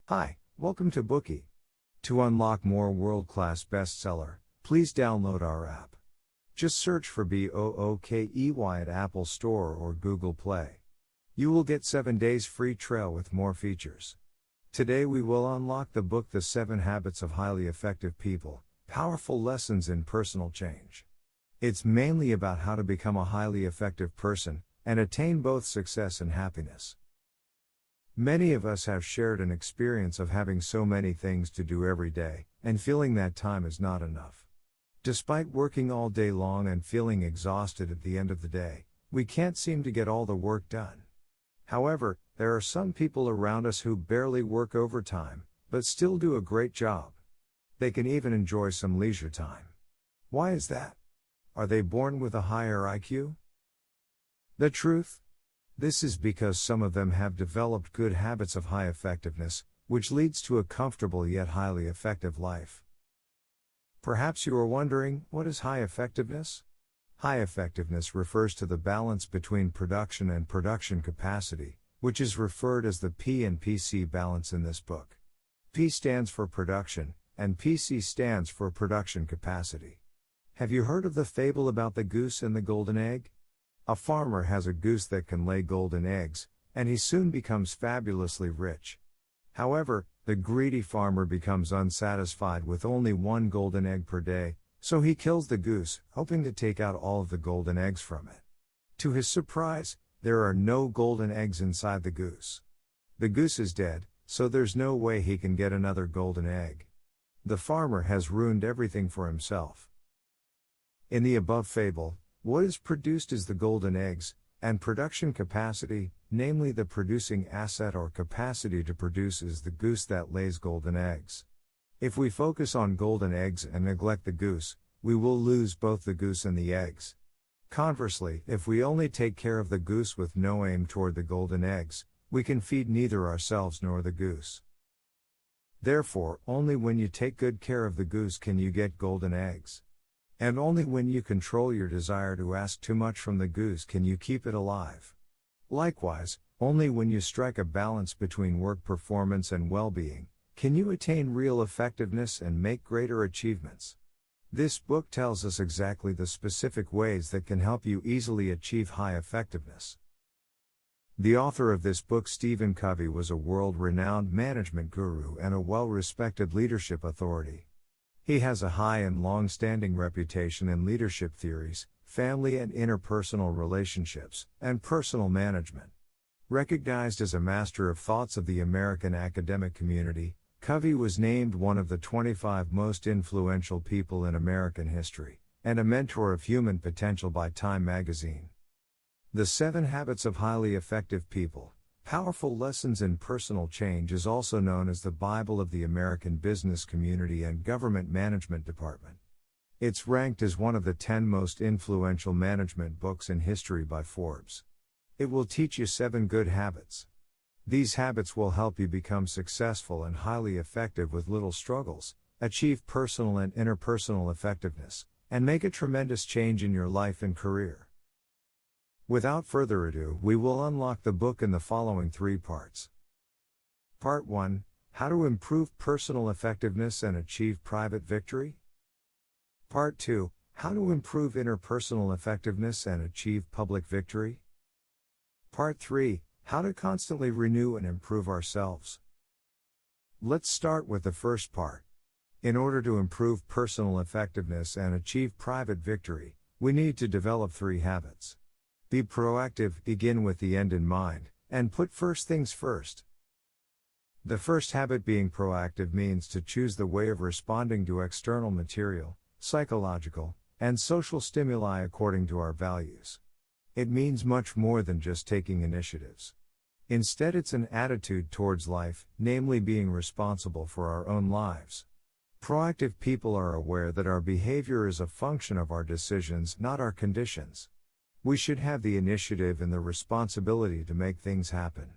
Hi, welcome to Bookie. To unlock more world-class bestseller, please download our app. Just search for BOOKEY at Apple Store or Google Play. You will get 7 days free trial with more features. Today we will unlock the book The 7 Habits of Highly Effective People, Powerful Lessons in Personal Change. It's mainly about how to become a highly effective person and attain both success and happiness. Many of us have shared an experience of having so many things to do every day, and feeling that time is not enough. Despite working all day long and feeling exhausted at the end of the day, we can't seem to get all the work done. However, there are some people around us who barely work overtime, but still do a great job. They can even enjoy some leisure time. Why is that? Are they born with a higher IQ? The truth? This is because some of them have developed good habits of high effectiveness, which leads to a comfortable yet highly effective life. Perhaps you are wondering, what is high effectiveness? High effectiveness refers to the balance between production and production capacity, which is referred as the P and PC balance in this book. P stands for production, and PC stands for production capacity. Have you heard of the fable about the goose and the golden egg? A farmer has a goose that can lay golden eggs, and he soon becomes fabulously rich. However, the greedy farmer becomes unsatisfied with only one golden egg per day, so he kills the goose, hoping to take out all of the golden eggs from it. To his surprise, there are no golden eggs inside the goose. The goose is dead, so there's no way he can get another golden egg. The farmer has ruined everything for himself. In the above fable, what is produced is the golden eggs, and production capacity, namely the producing asset or capacity to produce, is the goose that lays golden eggs. If we focus on golden eggs and neglect the goose, we will lose both the goose and the eggs. Conversely, if we only take care of the goose with no aim toward the golden eggs, we can feed neither ourselves nor the goose. Therefore, only when you take good care of the goose can you get golden eggs. And only when you control your desire to ask too much from the goose can you keep it alive. Likewise, only when you strike a balance between work performance and well-being, can you attain real effectiveness and make greater achievements. This book tells us exactly the specific ways that can help you easily achieve high effectiveness. The author of this book, Stephen Covey, was a world-renowned management guru and a well-respected leadership authority. He has a high and long-standing reputation in leadership theories, family and interpersonal relationships, and personal management. Recognized as a master of thoughts of the American academic community, Covey was named one of the 25 most influential people in American history, and a mentor of human potential by Time magazine. The 7 Habits of Highly Effective People, Powerful Lessons in Personal Change is also known as the Bible of the American business community and government management department. It's ranked as one of the 10 most influential management books in history by Forbes. It will teach you 7 good habits. These habits will help you become successful and highly effective with little struggles, achieve personal and interpersonal effectiveness, and make a tremendous change in your life and career. Without further ado, we will unlock the book in the following 3 parts. Part 1: How to improve personal effectiveness and achieve private victory. Part 2: How to improve interpersonal effectiveness and achieve public victory. Part 3: How to constantly renew and improve ourselves. Let's start with the first part. In order to improve personal effectiveness and achieve private victory, we need to develop 3 habits. Be proactive, begin with the end in mind, and put first things first. The first habit, being proactive, means to choose the way of responding to external material, psychological, and social stimuli according to our values. It means much more than just taking initiatives. Instead, it's an attitude towards life, namely being responsible for our own lives. Proactive people are aware that our behavior is a function of our decisions, not our conditions. We should have the initiative and the responsibility to make things happen.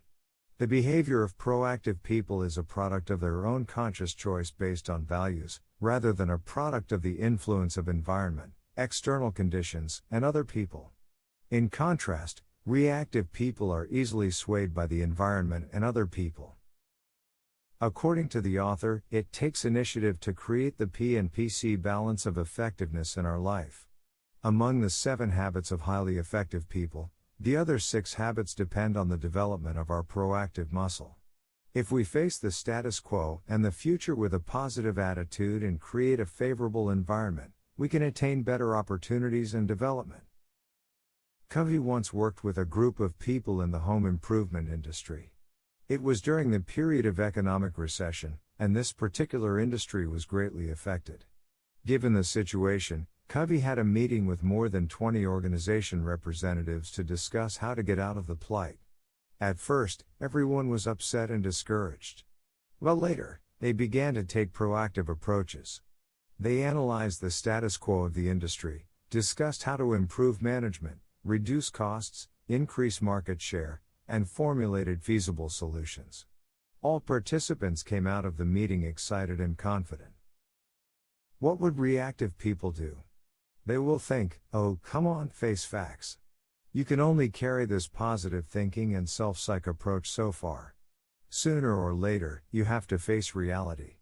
The behavior of proactive people is a product of their own conscious choice based on values, rather than a product of the influence of environment, external conditions, and other people. In contrast, Reactive people are easily swayed by the environment and other people. According to the author, it takes initiative to create the P and PC balance of effectiveness in our life. Among the 7 habits of highly effective people, the other 6 habits depend on the development of our proactive muscle. If we face the status quo and the future with a positive attitude and create a favorable environment, we can attain better opportunities and development. Covey once worked with a group of people in the home improvement industry. It was during the period of economic recession, and this particular industry was greatly affected. Given the situation, Covey had a meeting with more than 20 organization representatives to discuss how to get out of the plight. At first, everyone was upset and discouraged. But later, they began to take proactive approaches. They analyzed the status quo of the industry, discussed how to improve management, reduce costs, increase market share, and formulated feasible solutions. All participants came out of the meeting excited and confident. What would reactive people do? They will think, "Oh, come on, face facts." You can only carry this positive thinking and self-psych approach so far. Sooner or later, you have to face reality.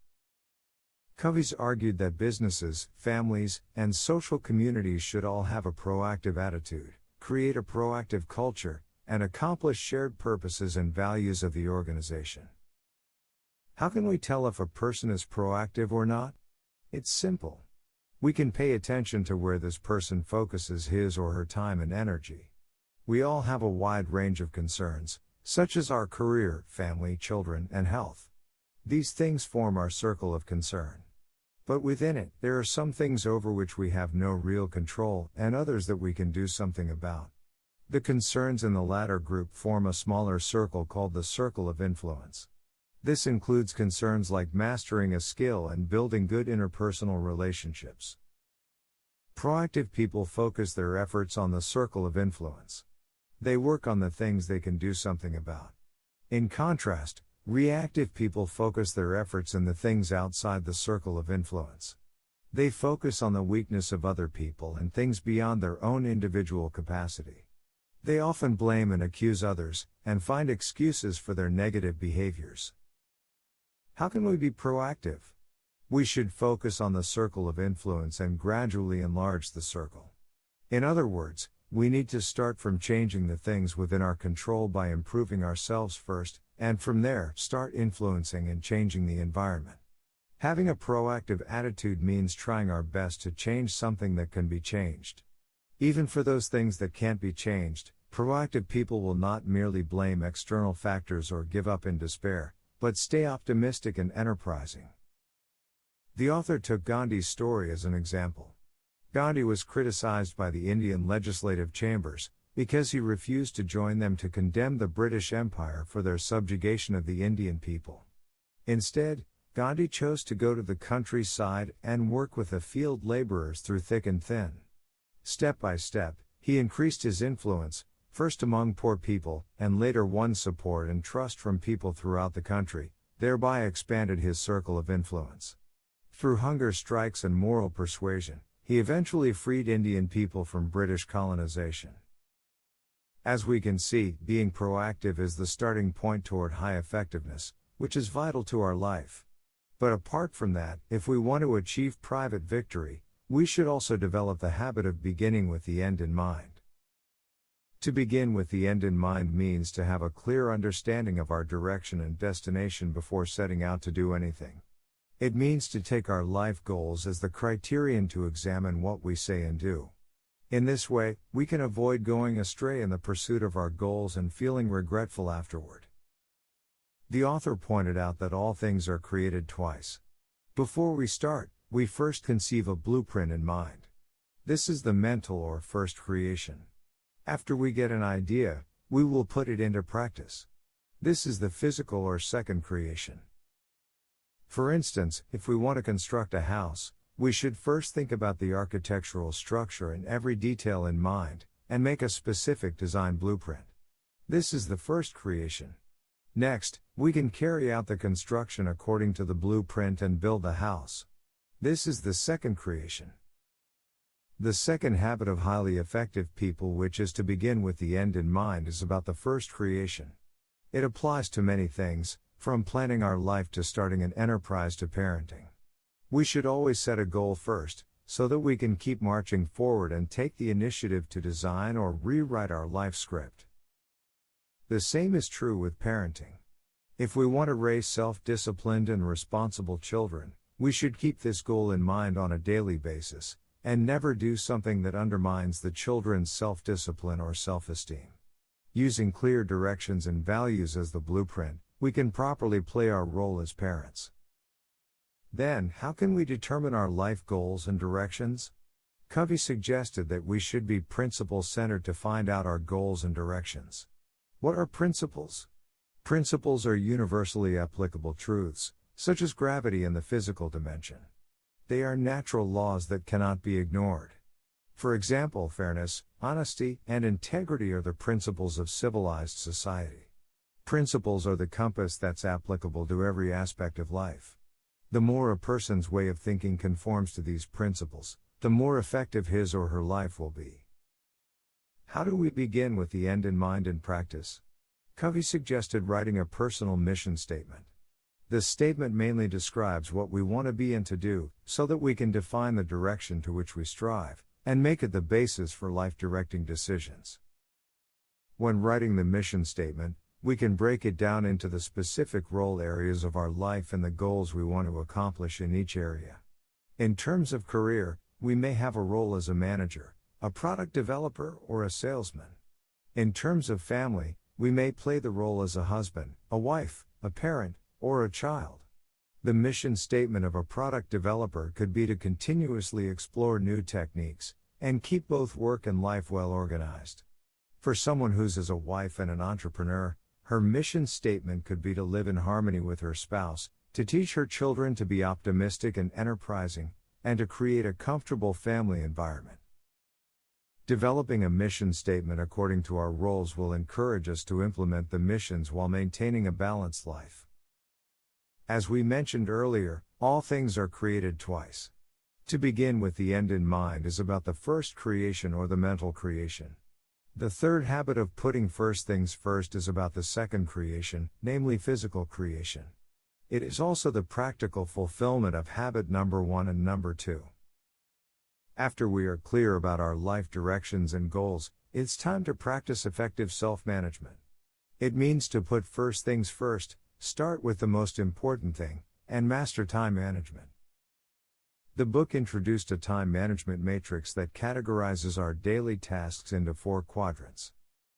Covey's argued that businesses, families, and social communities should all have a proactive attitude, create a proactive culture, and accomplish shared purposes and values of the organization. How can we tell if a person is proactive or not? It's simple. We can pay attention to where this person focuses his or her time and energy. We all have a wide range of concerns, such as our career, family, children, and health. These things form our circle of concern. But within it, there are some things over which we have no real control, and others that we can do something about. The concerns in the latter group form a smaller circle called the circle of influence. This includes concerns like mastering a skill and building good interpersonal relationships. Proactive people focus their efforts on the circle of influence. They work on the things they can do something about. In contrast, reactive people focus their efforts in the things outside the circle of influence. They focus on the weakness of other people and things beyond their own individual capacity. They often blame and accuse others, and find excuses for their negative behaviors. How can we be proactive? We should focus on the circle of influence and gradually enlarge the circle. In other words, we need to start from changing the things within our control by improving ourselves first, and from there, start influencing and changing the environment. Having a proactive attitude means trying our best to change something that can be changed. Even for those things that can't be changed, proactive people will not merely blame external factors or give up in despair, but stay optimistic and enterprising. The author took Gandhi's story as an example. Gandhi was criticized by the Indian legislative chambers, because he refused to join them to condemn the British Empire for their subjugation of the Indian people. Instead, Gandhi chose to go to the countryside and work with the field laborers through thick and thin. Step by step, he increased his influence, first among poor people, and later won support and trust from people throughout the country, thereby expanded his circle of influence. Through hunger strikes and moral persuasion, he eventually freed Indian people from British colonization. As we can see, being proactive is the starting point toward high effectiveness, which is vital to our life. But apart from that, if we want to achieve private victory, we should also develop the habit of beginning with the end in mind. To begin with the end in mind means to have a clear understanding of our direction and destination before setting out to do anything. It means to take our life goals as the criterion to examine what we say and do. In this way, we can avoid going astray in the pursuit of our goals and feeling regretful afterward. The author pointed out that all things are created twice. Before we start, we first conceive a blueprint in mind. This is the mental or first creation. After we get an idea, we will put it into practice. This is the physical or second creation. For instance, if we want to construct a house, we should first think about the architectural structure and every detail in mind, and make a specific design blueprint. This is the first creation. Next, we can carry out the construction according to the blueprint and build the house. This is the second creation. The second habit of highly effective people, which is to begin with the end in mind, is about the first creation. It applies to many things, from planning our life to starting an enterprise to parenting. We should always set a goal first, so that we can keep marching forward and take the initiative to design or rewrite our life script. The same is true with parenting. If we want to raise self-disciplined and responsible children, we should keep this goal in mind on a daily basis, and never do something that undermines the children's self-discipline or self-esteem. Using clear directions and values as the blueprint, we can properly play our role as parents. Then, how can we determine our life goals and directions? Covey suggested that we should be principle-centered to find out our goals and directions. What are principles? Principles are universally applicable truths, such as gravity and the physical dimension. They are natural laws that cannot be ignored. For example, fairness, honesty, and integrity are the principles of civilized society. Principles are the compass that's applicable to every aspect of life. The more a person's way of thinking conforms to these principles, the more effective his or her life will be. How do we begin with the end in mind in practice? Covey suggested writing a personal mission statement. This statement mainly describes what we want to be and to do, so that we can define the direction to which we strive, and make it the basis for life-directing decisions. When writing the mission statement, we can break it down into the specific role areas of our life and the goals we want to accomplish in each area. In terms of career, we may have a role as a manager, a product developer, or a salesman. In terms of family, we may play the role as a husband, a wife, a parent, or a child. The mission statement of a product developer could be to continuously explore new techniques, and keep both work and life well organized. For someone who's as a wife and an entrepreneur, her mission statement could be to live in harmony with her spouse, to teach her children to be optimistic and enterprising, and to create a comfortable family environment. Developing a mission statement according to our roles will encourage us to implement the missions while maintaining a balanced life. As we mentioned earlier, all things are created twice. To begin with the end in mind is about the first creation or the mental creation. The third habit of putting first things first is about the second creation, namely physical creation. It is also the practical fulfillment of habit number 1 and number 2. After we are clear about our life directions and goals, it's time to practice effective self-management. It means to put first things first, start with the most important thing, and master time management. The book introduced a time management matrix that categorizes our daily tasks into 4 quadrants.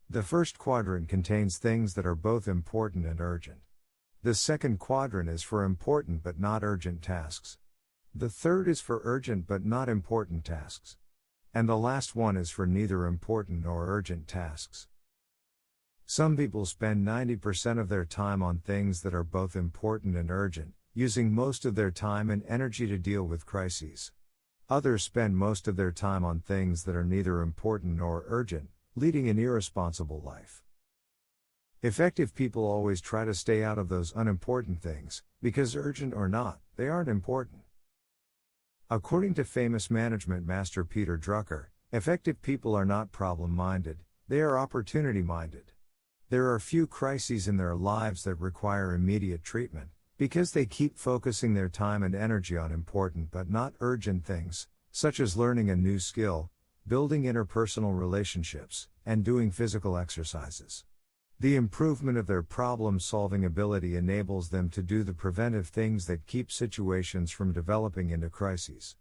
The first quadrant contains things that are both important and urgent. The second quadrant is for important but not urgent tasks. The third is for urgent but not important tasks. And the last one is for neither important nor urgent tasks. Some people spend 90% of their time on things that are both important and urgent, using most of their time and energy to deal with crises. Others spend most of their time on things that are neither important nor urgent, leading an irresponsible life. Effective people always try to stay out of those unimportant things, because urgent or not, they aren't important. According to famous management master Peter Drucker, effective people are not problem-minded, they are opportunity-minded. There are few crises in their lives that require immediate treatment, because they keep focusing their time and energy on important but not urgent things, such as learning a new skill, building interpersonal relationships, and doing physical exercises. The improvement of their problem-solving ability enables them to do the preventive things that keep situations from developing into crises.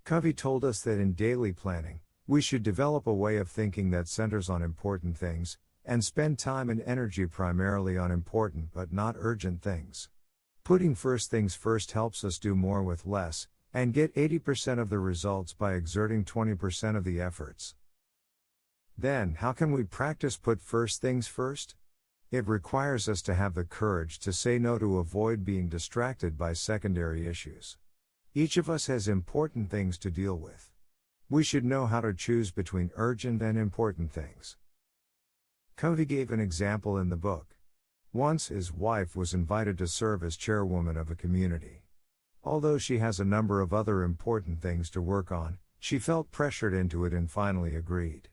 Covey told us that in daily planning, we should develop a way of thinking that centers on important things, and spend time and energy primarily on important but not urgent things. Putting first things first helps us do more with less, and get 80% of the results by exerting 20% of the efforts. Then, how can we practice put first things first? It requires us to have the courage to say no to avoid being distracted by secondary issues. Each of us has important things to deal with. We should know how to choose between urgent and important things. Covey gave an example in the book. Once his wife was invited to serve as chairwoman of a community. Although she has a number of other important things to work on, She felt pressured into it and finally agreed.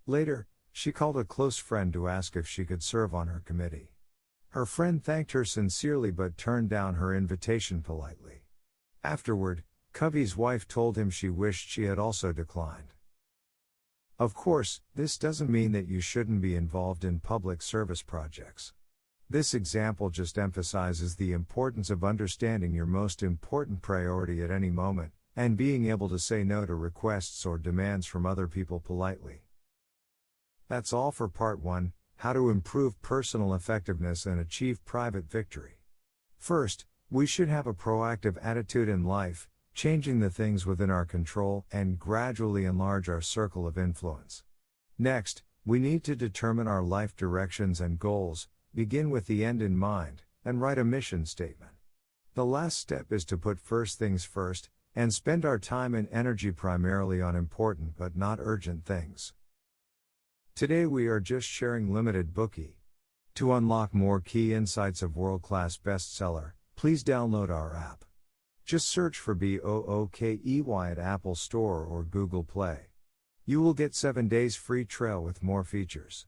Later, she called a close friend to ask if she could serve on her committee. Her friend thanked her sincerely but turned down her invitation politely. Afterward, Covey's wife told him she wished she had also declined. Of course, this doesn't mean that you shouldn't be involved in public service projects. This example just emphasizes the importance of understanding your most important priority at any moment, and being able to say no to requests or demands from other people politely. That's all for part 1, how to improve personal effectiveness and achieve private victory. First, we should have a proactive attitude in life, changing the things within our control and gradually enlarge our circle of influence. Next, we need to determine our life directions and goals, begin with the end in mind, and write a mission statement. The last step is to put first things first, and spend our time and energy primarily on important but not urgent things. Today we are just sharing limited Bookie. To unlock more key insights of world-class bestseller, please download our app. Just search for BOOKEY at Apple Store or Google Play. You will get 7 days free trial with more features.